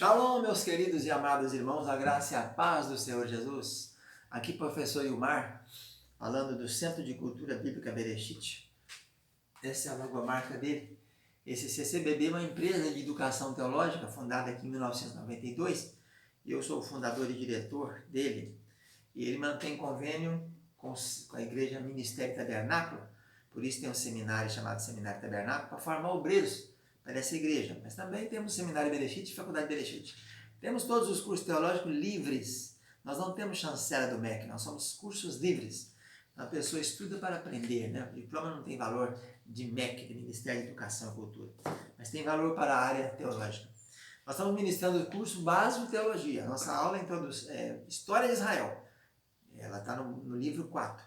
Shalom, meus queridos e amados irmãos, a graça e a paz do Senhor Jesus. Aqui, professor Ilmar, falando do Centro de Cultura Bíblica Bereshit. Essa é a logomarca dele. Esse CCBB é uma empresa de educação teológica fundada aqui em 1992 e eu sou o fundador e diretor dele. E ele mantém convênio com a Igreja Ministério Tabernáculo, por isso tem um seminário chamado Seminário Tabernáculo para formar obreiros para essa igreja. Mas também temos Seminário Bereshit e Faculdade Bereshit. Temos todos os cursos teológicos livres. Nós não temos chancela do MEC, nós somos cursos livres. A pessoa estuda para aprender, né? O diploma não tem valor de MEC, de Ministério da Educação e Cultura, mas tem valor para a área teológica. Nós estamos ministrando o curso básico de teologia. Nossa aula é História de Israel. Ela está no livro 4.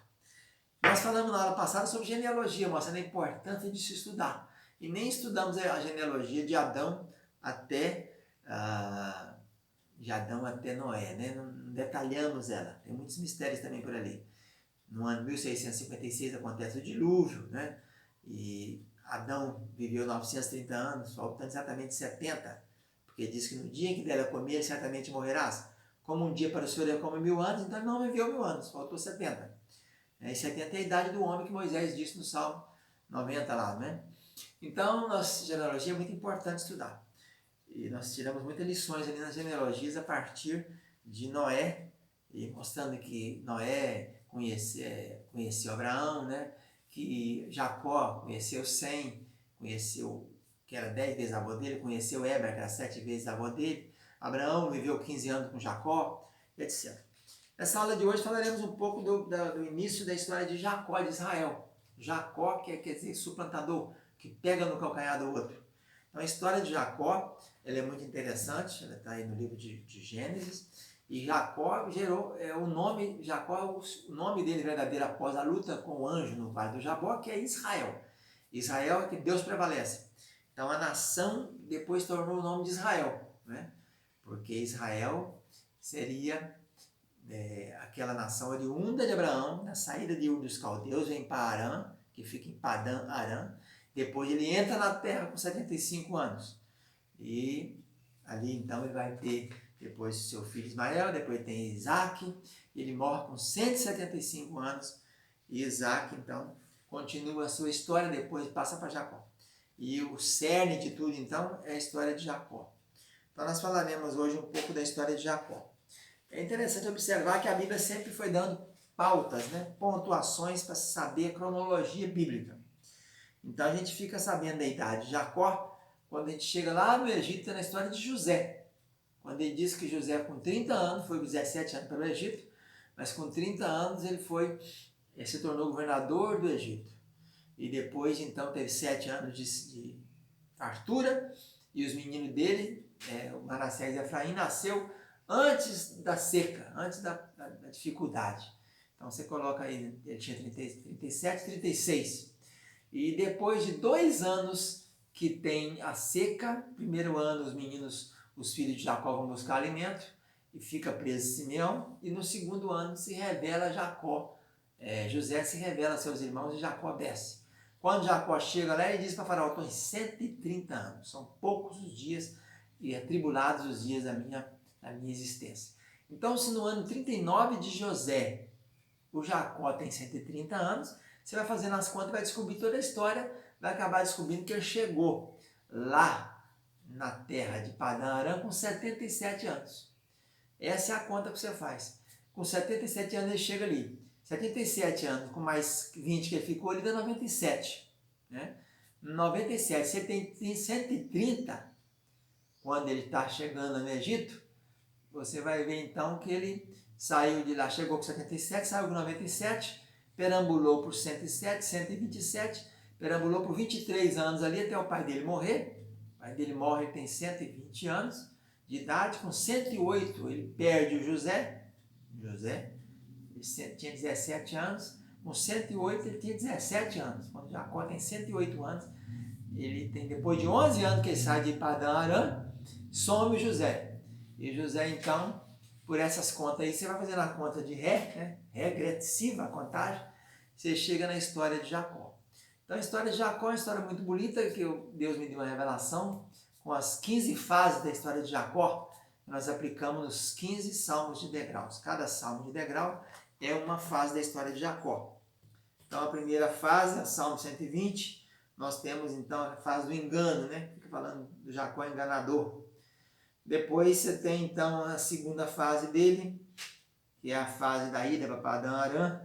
Nós falamos na aula passada sobre genealogia, mostrando a importância de se estudar. E nem estudamos a genealogia de Adão até Noé, né? Não detalhamos ela. Tem muitos mistérios também por ali. No ano 1656 acontece o dilúvio, né? E Adão viveu 930 anos, faltando exatamente 70, porque diz que no dia em que dela comer, certamente morrerás. Como um dia para o Senhor é como 1000 anos, então ele não viveu 1000 anos, faltou 70. E 70 é a idade do homem que Moisés disse no Salmo 90 lá, né? Então, nossa genealogia é muito importante estudar. E nós tiramos muitas lições ali nas genealogias a partir de Noé, e mostrando que Noé conheceu Abraão, né? Que Jacó conheceu Sem, conheceu, que era 10 vezes avô dele, conheceu Heber, que era 7 vezes avô dele. Abraão viveu 15 anos com Jacó, etc. Nessa aula de hoje falaremos um pouco do início da história de Jacó, de Israel. Jacó, quer dizer suplantador, que pega no calcanhar do outro. Então a história de Jacó, ela é muito interessante, ela está aí no livro de Gênesis, e Jacó gerou o nome, o nome dele verdadeiro após a luta com o anjo no Vale do Jabó, que é Israel. Israel é que Deus prevalece. Então a nação depois tornou o nome de Israel, né? Porque Israel seria aquela nação oriunda de Abraão, na saída de Ur dos Caldeus, vem para Arã, que fica em Padã Arã. Depois ele entra na terra com 75 anos. E ali então ele vai ter depois seu filho Ismael, depois tem Isaac, ele morre com 175 anos. E Isaac então continua a sua história, depois passa para Jacó. E o cerne de tudo então é a história de Jacó. Então nós falaremos hoje um pouco da história de Jacó. É interessante observar que a Bíblia sempre foi dando pautas, né? Pontuações para saber a cronologia bíblica. Então a gente fica sabendo da idade de Jacó quando a gente chega lá no Egito, na história de José. Quando ele diz que José com 30 anos, foi 17 anos pelo Egito, mas com 30 anos ele se tornou governador do Egito. E depois então teve 7 anos de fartura, e os meninos dele, o Manassés e Efraim, nasceu antes da seca, antes da dificuldade. Então você coloca aí, ele tinha 37, 36. E depois de 2 anos que tem a seca, primeiro ano os filhos de Jacó vão buscar alimento e fica preso Simeão, e no segundo ano se revela José se revela a seus irmãos e Jacó desce. Quando Jacó chega lá, ele diz para Faraó: estou em 130 anos, são poucos os dias e atribulados os dias da minha existência. Então, se no ano 39 de José, o Jacó tem 130 anos, você vai fazendo as contas e vai descobrir toda a história, vai acabar descobrindo que ele chegou lá na terra de Padã Arã com 77 anos. Essa é a conta que você faz. Com 77 anos ele chega ali. 77 anos com mais 20 que ele ficou, ele dá 97. Né? 97, você tem 130, quando ele está chegando no Egito, você vai ver então que ele saiu de lá, chegou com 77, saiu com 97, perambulou por 107, 127, perambulou por 23 anos ali até o pai dele morrer. O pai dele morre, ele tem 120 anos de idade, com 108 ele perde o José, ele tinha 17 anos, com 108 ele tinha 17 anos, quando Jacó tem 108 anos, ele tem, depois de 11 anos que ele sai de Padã Arã, some o José. E José então, por essas contas aí, você vai fazendo a conta de regressiva a contagem, você chega na história de Jacó. Então a história de Jacó é uma história muito bonita, que Deus me deu uma revelação com as 15 fases da história de Jacó, nós aplicamos nos 15 salmos de degraus. Cada salmo de degrau é uma fase da história de Jacó. Então, a primeira fase, o Salmo 120, nós temos então a fase do engano, né? Fica falando do Jacó enganador. Depois você tem então a segunda fase dele, que é a fase da ida para Padã-Arã,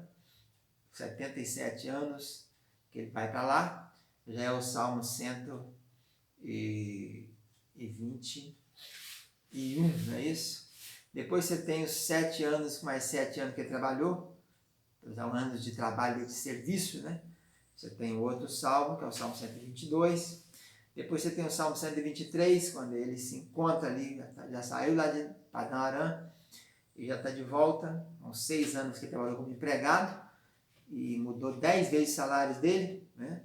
77 anos que ele vai para lá. Já é o Salmo 121, não é isso? Depois você tem os 7 anos, mais 7 anos que ele trabalhou, são anos de trabalho e de serviço, né? Você tem o outro salmo, que é o Salmo 122. Depois você tem o Salmo 123, quando ele se encontra ali, já saiu lá de Padã-Arã e já está de volta, há uns 6 anos que ele trabalhou como empregado e mudou 10 vezes os salários dele, né?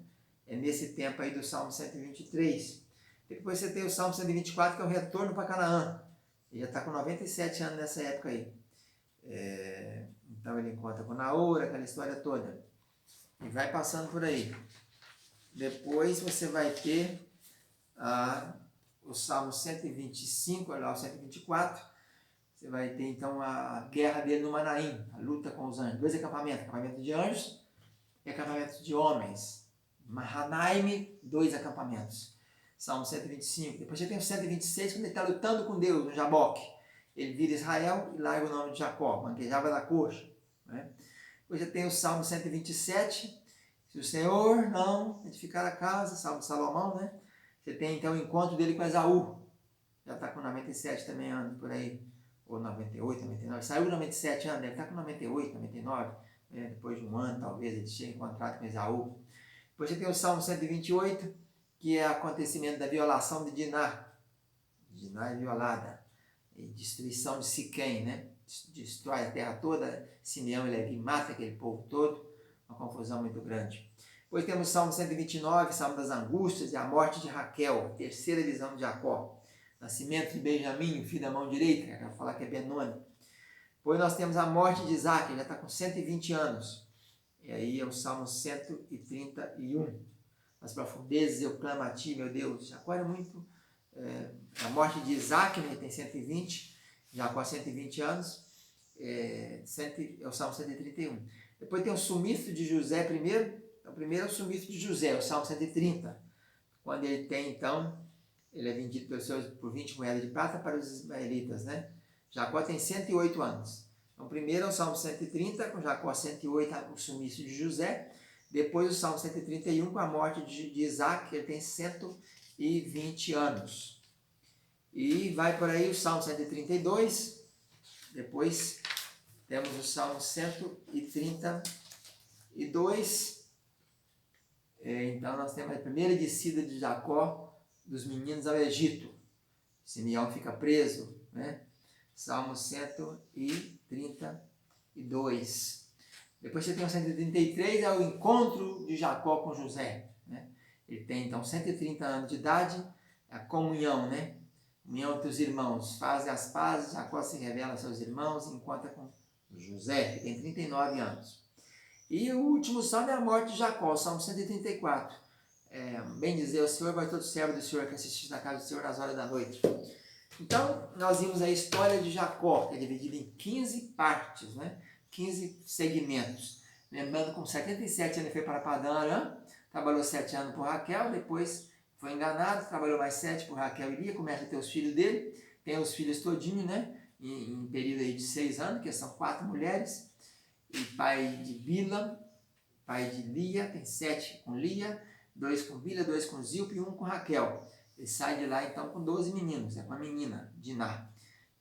É nesse tempo aí do Salmo 123. Depois você tem o Salmo 124, que é o retorno para Canaã. Ele já está com 97 anos nessa época aí. Então ele encontra com Naor, aquela história toda. E vai passando por aí. Depois você vai ter o Salmo 125, olha lá, o 124. Você vai ter então a guerra dele no Manaim, a luta com os anjos. 2 acampamentos, acampamento de anjos e acampamento de homens. Mahanaim, 2 acampamentos. Salmo 125. Depois você tem o 126, quando ele está lutando com Deus no Jaboque. Ele vira Israel e larga o nome de Jacó, manquejava da coxa. Né? Depois você tem o Salmo 127, se o Senhor não edificar a casa, Salmo de Salomão, né? Você tem então o encontro dele com Esaú, já está com 97 também anos por aí, ou 98, 99, saiu 97 anos, deve estar com 98, 99, né? Depois de um ano talvez ele tinha encontrado com Esaú. Depois você tem o Salmo 128, que é o acontecimento da violação de Diná. Diná é violada, e destruição de Siquém, né? Destrói a terra toda, Simeão e Levi mata aquele povo todo, uma confusão muito grande. Depois temos o Salmo 129, Salmo das Angústias e a morte de Raquel, terceira visão de Jacó. Nascimento de Benjamim, filho da mão direita, que eu quero falar que é Benoni. Depois nós temos a morte de Isaac, ele já está com 120 anos. E aí é o Salmo 131. Nas profundezas eu clamo a ti, meu Deus. Jacó era muito... a morte de Isaac, né, tem 120, Jacó 120 anos, é o Salmo 131. Depois tem o sumiço de José primeiro. O primeiro é o sumiço de José, o Salmo 130. Quando ele tem, então, ele é vendido por 20 moedas de prata para os ismaelitas, né? Jacó tem 108 anos. Então, primeiro é o Salmo 130, com Jacó 108, o sumiço de José. Depois o Salmo 131, com a morte de Isaac, ele tem 120 anos. E vai por aí o Salmo 132. Depois temos o Salmo 132. Então nós temos a primeira descida de Jacó dos meninos ao Egito. Simeão fica preso, né? Salmo 132. Depois você tem o 133, é o encontro de Jacó com José, né? Ele tem então 130 anos de idade, a comunhão, né? União entre os irmãos, fazem as pazes, Jacó se revela aos seus irmãos e encontra com José, que tem 39 anos. E o último salmo é a morte de Jacó, o Salmo 134. Bem dizer o Senhor, vai todo servo do Senhor que assiste na casa do Senhor nas horas da noite. Então, nós vimos a história de Jacó, que é dividida em 15 partes, né? 15 segmentos. Lembrando, com 77 anos ele foi para Padã-Arã, trabalhou 7 anos por Raquel, depois foi enganado, trabalhou mais 7 por Raquel e Lia, começa a ter os filhos dele, tem os filhos todinhos, né? Em período aí de 6 anos, que são 4 mulheres, e pai de Bila, pai de Lia, tem 7 com Lia, 2 com Bila, 2 com Zilpa e 1 com Raquel. Ele sai de lá então com 12 meninos, com a menina, Diná.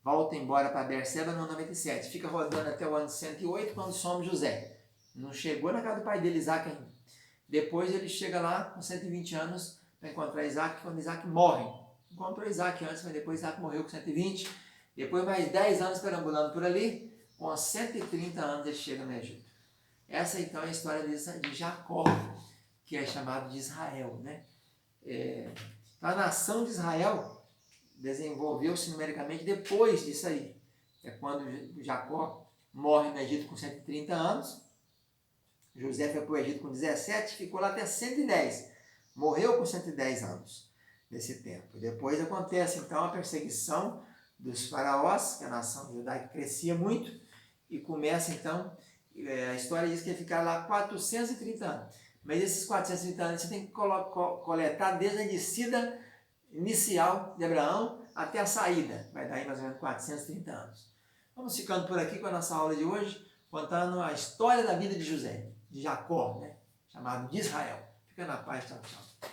Volta embora para Berseba no ano 97, fica rodando até o ano 108, quando some José. Não chegou na casa do pai dele, Isaac, ainda. Depois ele chega lá com 120 anos para encontrar Isaac, quando Isaac morre. Encontrou Isaac antes, mas depois Isaac morreu com 120. Depois mais 10 anos perambulando por ali, com 130 anos ele chega no Egito. Essa então é a história de Jacó, que é chamado de Israel, né? A nação de Israel desenvolveu-se numericamente depois disso aí. É quando Jacó morre no Egito com 130 anos. José foi para o Egito com 17, ficou lá até 110. Morreu com 110 anos. nesse tempo. E depois acontece então a perseguição dos faraós, que a nação judaica crescia muito, e começa então, a história diz que ia ficar lá 430 anos. Mas esses 430 anos você tem que coletar desde a descida inicial de Abraão até a saída. Vai dar aí mais ou menos 430 anos. Vamos ficando por aqui com a nossa aula de hoje, contando a história da vida de José, de Jacó, né? Chamado de Israel. Fica na paz, tchau, tchau.